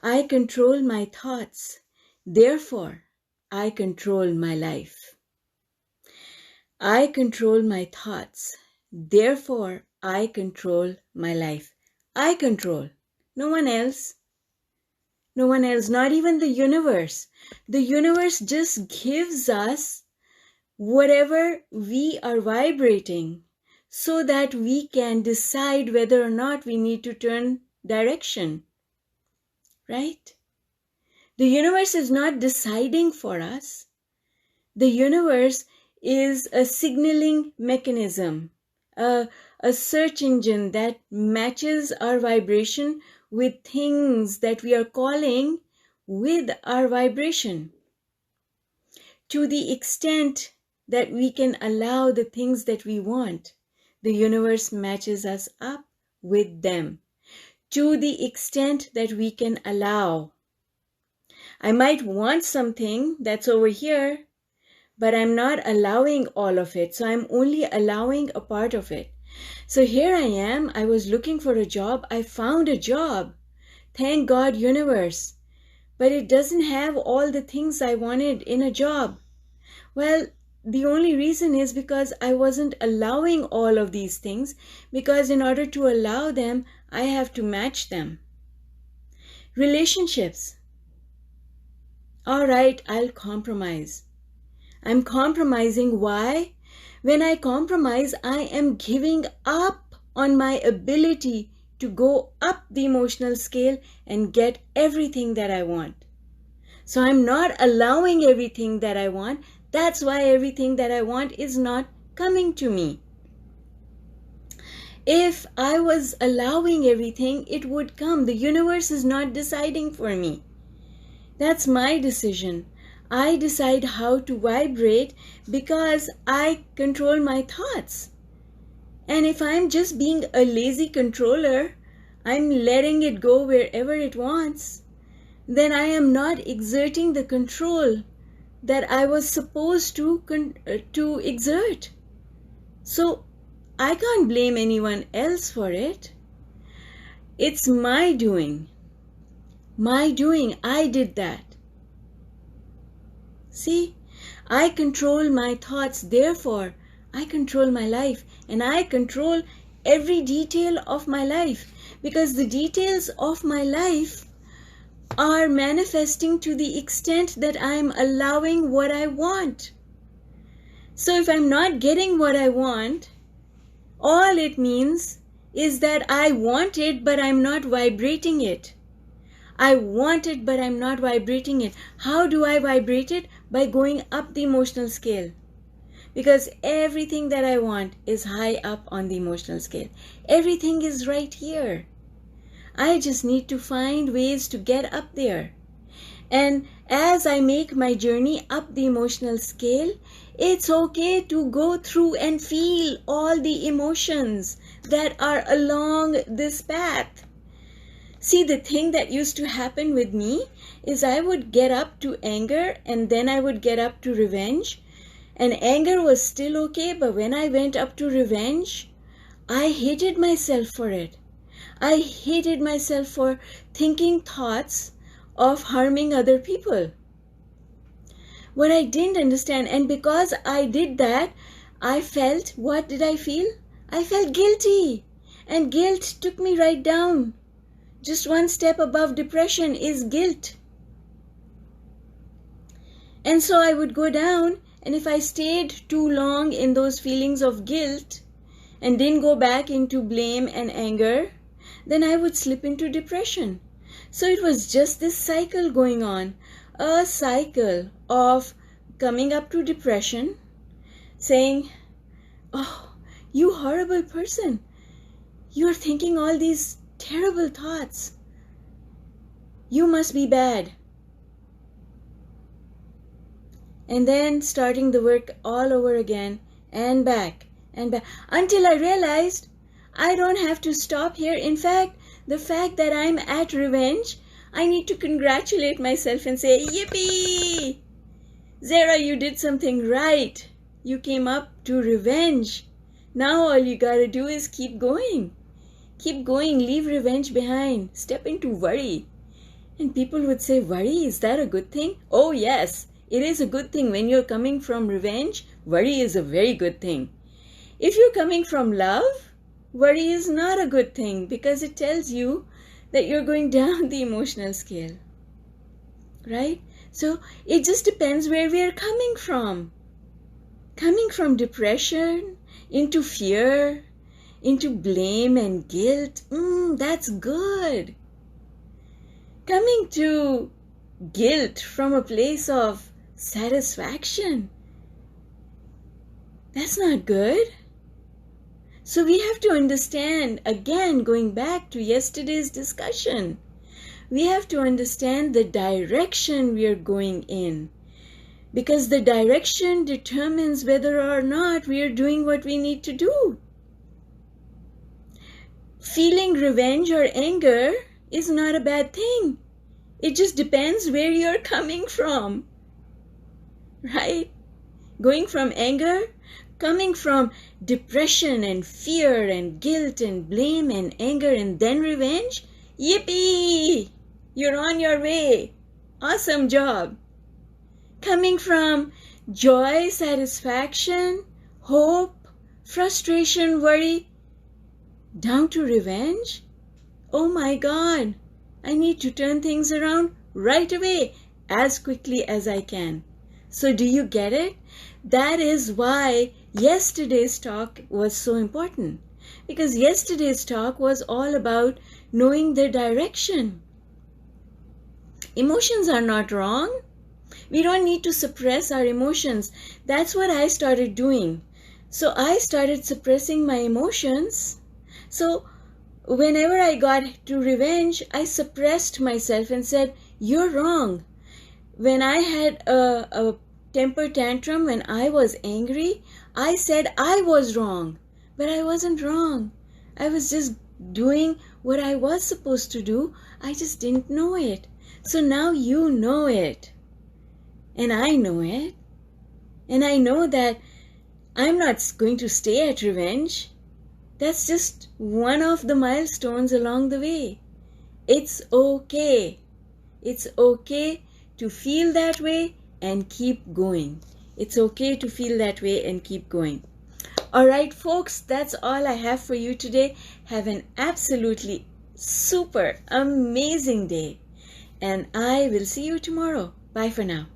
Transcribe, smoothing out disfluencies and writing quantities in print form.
I control my thoughts, therefore I control my life. I control my thoughts, therefore I control my life. I control, no one else. No one else, not even the universe. The universe just gives us whatever we are vibrating so that we can decide whether or not we need to turn direction. Right? The universe is not deciding for us. The universe is a signaling mechanism, a search engine that matches our vibration with things that we are calling with our vibration. To the extent that we can allow the things that we want, the universe matches us up with them. To the extent that we can allow. I might want something that's over here, but I'm not allowing all of it. So I'm only allowing a part of it. So here I am. I was looking for a job. I found a job. Thank God, universe. But it doesn't have all the things I wanted in a job. Well, the only reason is because I wasn't allowing all of these things, because in order to allow them, I have to match them. Relationships. All right, I'll compromise. I'm compromising. Why? When I compromise, I am giving up on my ability to go up the emotional scale and get everything that I want. So I'm not allowing everything that I want. That's why everything that I want is not coming to me. If I was allowing everything, it would come. The universe is not deciding for me. That's my decision. I decide how to vibrate because I control my thoughts. And if I'm just being a lazy controller, I'm letting it go wherever it wants, then I am not exerting the control that I was supposed to exert. So I can't blame anyone else for it. It's my doing. My doing. I did that. See, I control my thoughts, therefore I control my life, and I control every detail of my life, because the details of my life are manifesting to the extent that I am allowing what I want. So if I'm not getting what I want, all it means is that I want it, but I'm not vibrating it. I want it, but I'm not vibrating it. How do I vibrate it? By going up the emotional scale. Because everything that I want is high up on the emotional scale. Everything is right here. I just need to find ways to get up there. And as I make my journey up the emotional scale, it's okay to go through and feel all the emotions that are along this path. See, the thing that used to happen with me is I would get up to anger and then I would get up to revenge. And anger was still okay, but when I went up to revenge, I hated myself for it. I hated myself for thinking thoughts of harming other people. What I didn't understand, and because I did that, I felt, what did I feel? I felt guilty. And guilt took me right down. Just one step above depression is guilt. And so I would go down, and if I stayed too long in those feelings of guilt and didn't go back into blame and anger, then I would slip into depression. So it was just this cycle going on, a cycle of coming up to depression, saying, oh, you horrible person, you're thinking all these terrible thoughts. You must be bad. And then starting the work all over again and back until I realized I don't have to stop here. In fact, the fact that I'm at revenge, I need to congratulate myself and say, yippee! Zara, you did something right. You came up to revenge. Now all you gotta do is keep going. Keep going, leave revenge behind, step into worry. And people would say, worry, is that a good thing? Oh yes, it is a good thing. When you're coming from revenge, worry is a very good thing. If you're coming from love, worry is not a good thing because it tells you that you're going down the emotional scale. Right? So it just depends where we are coming from. Coming from depression into fear, into blame and guilt, that's good. Coming to guilt from a place of satisfaction, that's not good. So we have to understand, again, going back to yesterday's discussion, we have to understand the direction we are going in. Because the direction determines whether or not we are doing what we need to do. Feeling revenge or anger is not a bad thing. It just depends where you're coming from. Right? Going from anger, coming from depression and fear and guilt and blame and anger and then revenge, yippee! You're on your way. Awesome job. Coming from joy, satisfaction, hope, frustration, worry, down to revenge? Oh my God, I need to turn things around right away, as quickly as I can. So do you get it? That is why yesterday's talk was so important. Because yesterday's talk was all about knowing the direction. Emotions are not wrong. We don't need to suppress our emotions. That's what I started doing. So I started suppressing my emotions. So whenever I got to revenge, I suppressed myself and said, you're wrong. When I had a temper tantrum, when I was angry, I said I was wrong. But I wasn't wrong. I was just doing what I was supposed to do. I just didn't know it. So now you know it. And I know it. And I know that I'm not going to stay at revenge. That's just one of the milestones along the way. It's okay. It's okay to feel that way and keep going. It's okay to feel that way and keep going. All right, folks, that's all I have for you today. Have an absolutely super amazing day. And I will see you tomorrow. Bye for now.